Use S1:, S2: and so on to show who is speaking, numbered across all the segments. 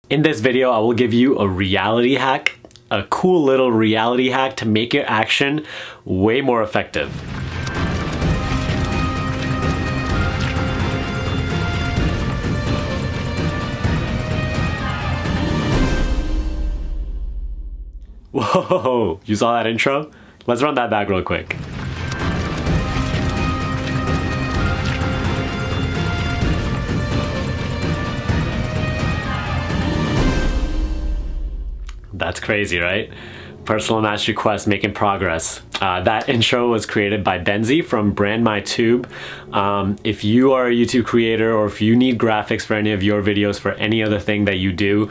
S1: In this video, I will give you a reality hack, a cool little reality hack to make your action way more effective. Whoa, you saw that intro? Let's run that back real quick. That's crazy, right? Personal mastery quest, making progress. That intro was created by Benzy from Brand My Tube. If you are a YouTube creator or if you need graphics for any of your videos for any other thing that you do,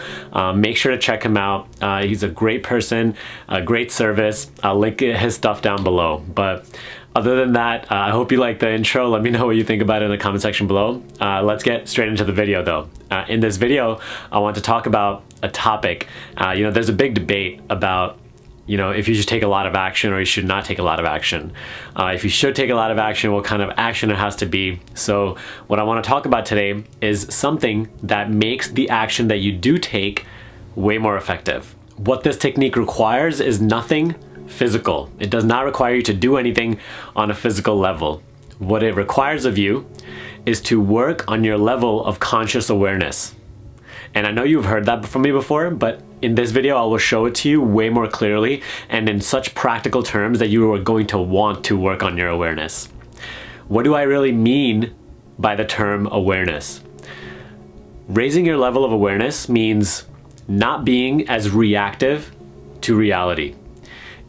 S1: make sure to check him out. He's a great person, a great service. I'll link his stuff down below. But other than that, I hope you like the intro. Let me know what you think about it in the comment section below. Let's get straight into the video though. In this video, I want to talk about a topic. There's a big debate about if you should take a lot of action or you should not take a lot of action. If you should take a lot of action, what kind of action it has to be. So what I want to talk about today is something that makes the action that you do take way more effective. What this technique requires is nothing physical. It does not require you to do anything on a physical level. What it requires of you is to work on your level of conscious awareness. And I know you've heard that from me before, but in this video, I will show it to you way more clearly and in such practical terms that you are going to want to work on your awareness. What do I really mean by the term awareness? Raising your level of awareness means not being as reactive to reality.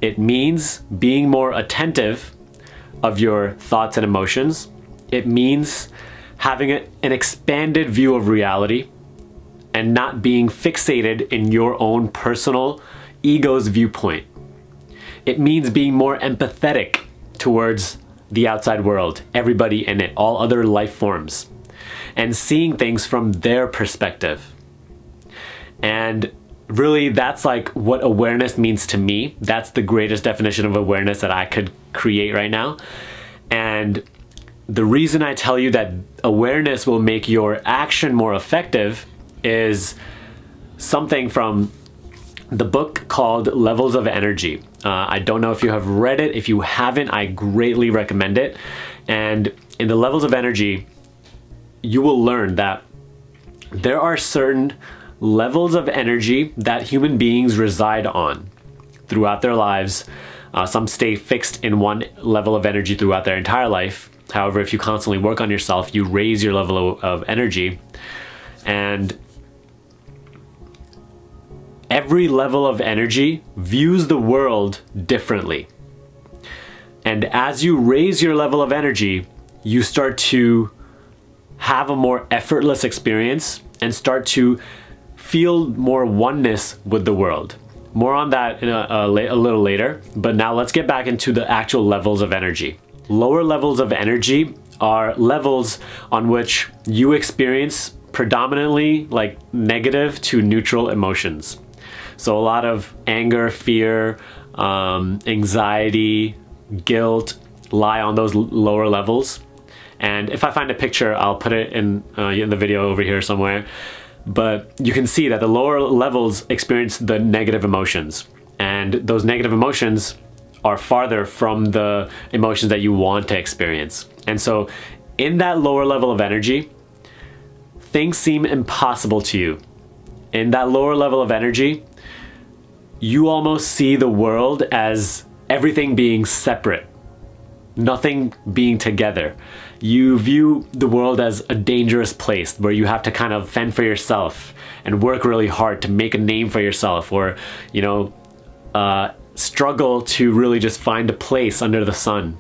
S1: It means being more attentive of your thoughts and emotions. It means having an expanded view of reality and not being fixated in your own personal ego's viewpoint. It means being more empathetic towards the outside world, everybody in it, all other life forms, and seeing things from their perspective. And really, that's like what awareness means to me. That's the greatest definition of awareness that I could create right now. And the reason I tell you that awareness will make your action more effective is something from the book called Levels of Energy. I don't know if you have read it. If you haven't, I greatly recommend it. And in the Levels of Energy, you will learn that there are certain levels of energy that human beings reside on throughout their lives. Some stay fixed in one level of energy throughout their entire life. However, if you constantly work on yourself, you raise your level of energy. And every level of energy views the world differently. And as you raise your level of energy, you start to have a more effortless experience and start to feel more oneness with the world. More on that in a little later, but now let's get back into the actual levels of energy. Lower levels of energy are levels on which you experience predominantly like negative to neutral emotions. So a lot of anger, fear, anxiety, guilt lie on those lower levels. And if I find a picture, I'll put it in the video over here somewhere. But you can see that the lower levels experience the negative emotions. And those negative emotions are farther from the emotions that you want to experience. And so in that lower level of energy, things seem impossible to you. In that lower level of energy, you almost see the world as everything being separate, nothing being together. You view the world as a dangerous place where you have to kind of fend for yourself and work really hard to make a name for yourself, or, struggle to really just find a place under the sun.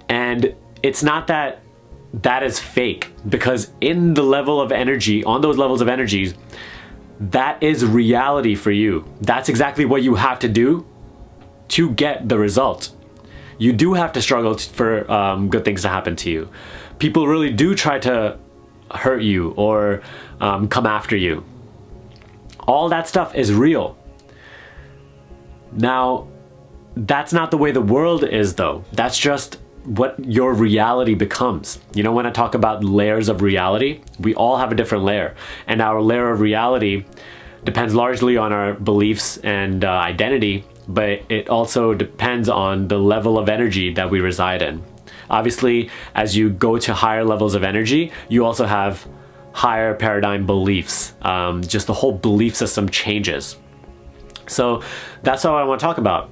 S1: And it's not that that is fake, because in the level of energy, on those levels of energies, that is reality for you. That's exactly what you have to do to get the result. You do have to struggle for good things to happen to you. People really do try to hurt you or come after you. All that stuff is real. Now, that's not the way the world is though. That's just what your reality becomes. You know, when I talk about layers of reality, we all have a different layer, and our layer of reality depends largely on our beliefs and identity, but it also depends on the level of energy that we reside in. Obviously, as you go to higher levels of energy, you also have higher paradigm beliefs. Just the whole belief system changes. So that's what I want to talk about.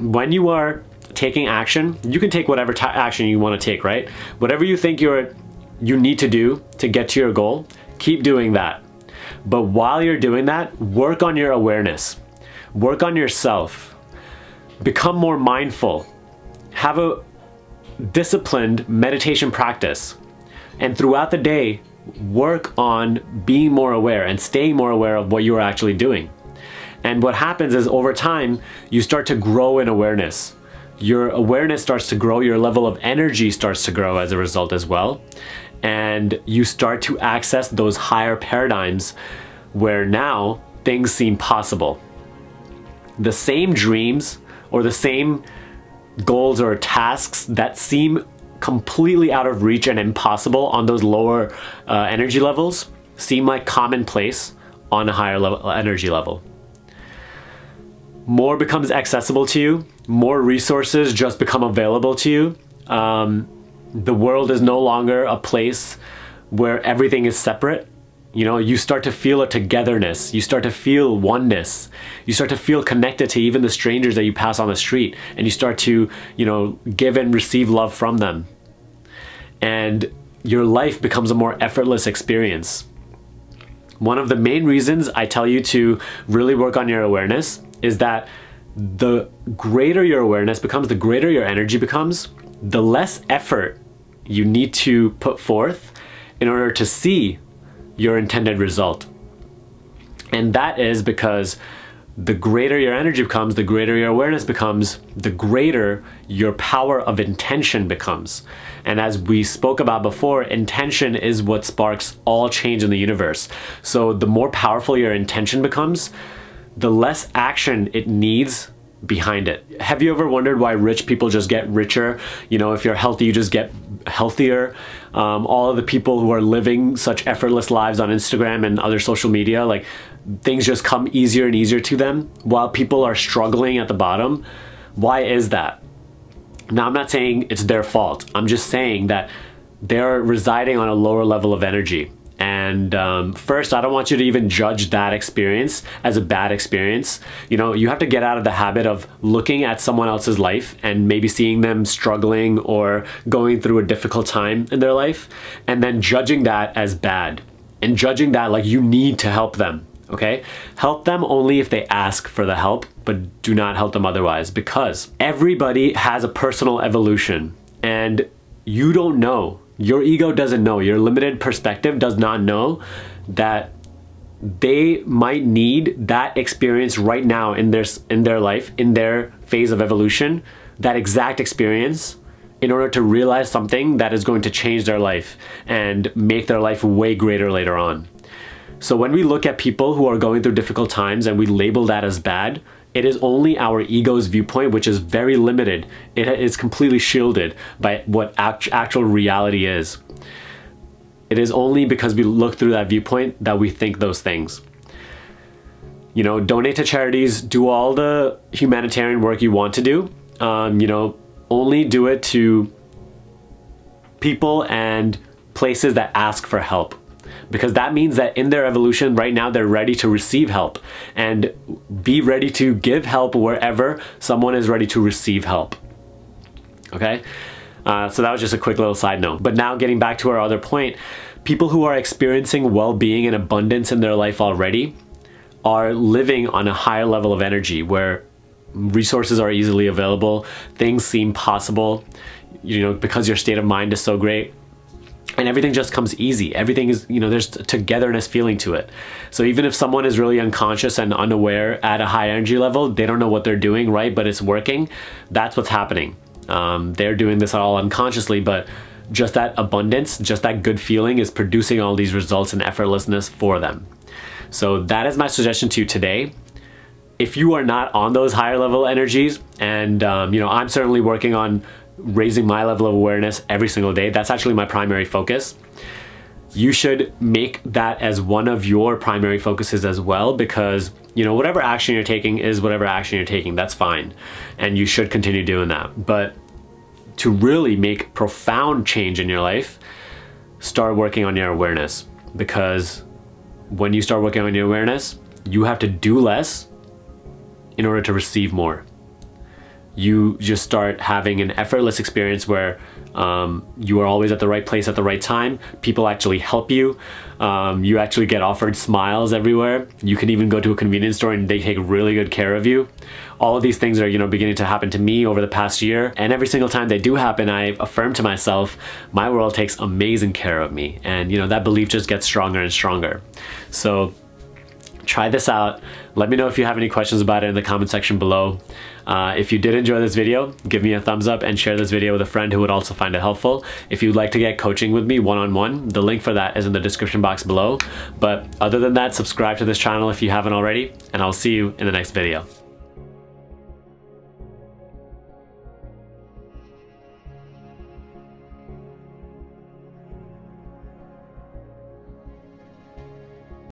S1: When you are taking action, you can take whatever action you want to take, right? Whatever you think you need to do to get to your goal, keep doing that. But while you're doing that, work on your awareness. Work on yourself. Become more mindful. Have a disciplined meditation practice. And throughout the day, work on being more aware and staying more aware of what you are actually doing. And what happens is over time, you start to grow in awareness. Your awareness starts to grow, your level of energy starts to grow as a result as well. And you start to access those higher paradigms where now things seem possible. The same dreams or the same goals or tasks that seem completely out of reach and impossible on those lower energy levels seem like commonplace on a higher level energy level. More becomes accessible to you, more resources just become available to you. The world is no longer a place where everything is separate. You know, you start to feel a togetherness, you start to feel oneness, you start to feel connected to even the strangers that you pass on the street, and you start to, you know, give and receive love from them. And your life becomes a more effortless experience. One of the main reasons I tell you to really work on your awareness is that the greater your awareness becomes, the greater your energy becomes, the less effort you need to put forth in order to see your intended result. And that is because the greater your energy becomes, the greater your awareness becomes, the greater your power of intention becomes. And as we spoke about before, intention is what sparks all change in the universe. So the more powerful your intention becomes, the less action it needs behind it. Have you ever wondered why rich people just get richer? You know, if you're healthy, you just get healthier. All of the people who are living such effortless lives on Instagram and other social media, like things just come easier and easier to them while people are struggling at the bottom. Why is that? Now, I'm not saying it's their fault. I'm just saying that they're residing on a lower level of energy. And first, I don't want you to even judge that experience as a bad experience. You know, you have to get out of the habit of looking at someone else's life and maybe seeing them struggling or going through a difficult time in their life, and then judging that as bad and judging that like you need to help them. Okay? Help them only if they ask for the help, but do not help them otherwise, because everybody has a personal evolution and you don't know. Your ego doesn't know, your limited perspective does not know that they might need that experience right now in their life, in their phase of evolution, that exact experience in order to realize something that is going to change their life and make their life way greater later on. So when we look at people who are going through difficult times and we label that as bad, it is only our ego's viewpoint, which is very limited. It is completely shielded by what actual reality is. It is only because we look through that viewpoint that we think those things. You know, donate to charities, do all the humanitarian work you want to do. You know, only do it to people and places that ask for help. Because that means that in their evolution right now, they're ready to receive help, and be ready to give help wherever someone is ready to receive help. Okay? So that was just a quick little side note. But now getting back to our other point, people who are experiencing well-being and abundance in their life already are living on a higher level of energy where resources are easily available, things seem possible, you know, because your state of mind is so great. And everything just comes easy. Everything is, you know, there's a togetherness feeling to it. So even if someone is really unconscious and unaware at a high energy level, they don't know what they're doing, right? But it's working. That's what's happening. They're doing this all unconsciously, but just that abundance, just that good feeling is producing all these results and effortlessness for them. So that is my suggestion to you today. If you are not on those higher level energies, and you know, I'm certainly working on raising my level of awareness every single day. That's actually my primary focus. You should make that as one of your primary focuses as well, because you know, whatever action you're taking is whatever action you're taking. That's fine. And you should continue doing that. But to really make profound change in your life, start working on your awareness, because when you start working on your awareness, you have to do less in order to receive more. You just start having an effortless experience where you are always at the right place at the right time. People actually help you. You actually get offered smiles everywhere. You can even go to a convenience store and they take really good care of you. All of these things are, you know, beginning to happen to me over the past year. And every single time they do happen, I affirm to myself, my world takes amazing care of me. And, you know, that belief just gets stronger and stronger. So try this out. Let me know if you have any questions about it in the comment section below. If you did enjoy this video, give me a thumbs up and share this video with a friend who would also find it helpful. If you'd like to get coaching with me one-on-one, the link for that is in the description box below. But other than that, subscribe to this channel if you haven't already, and I'll see you in the next video.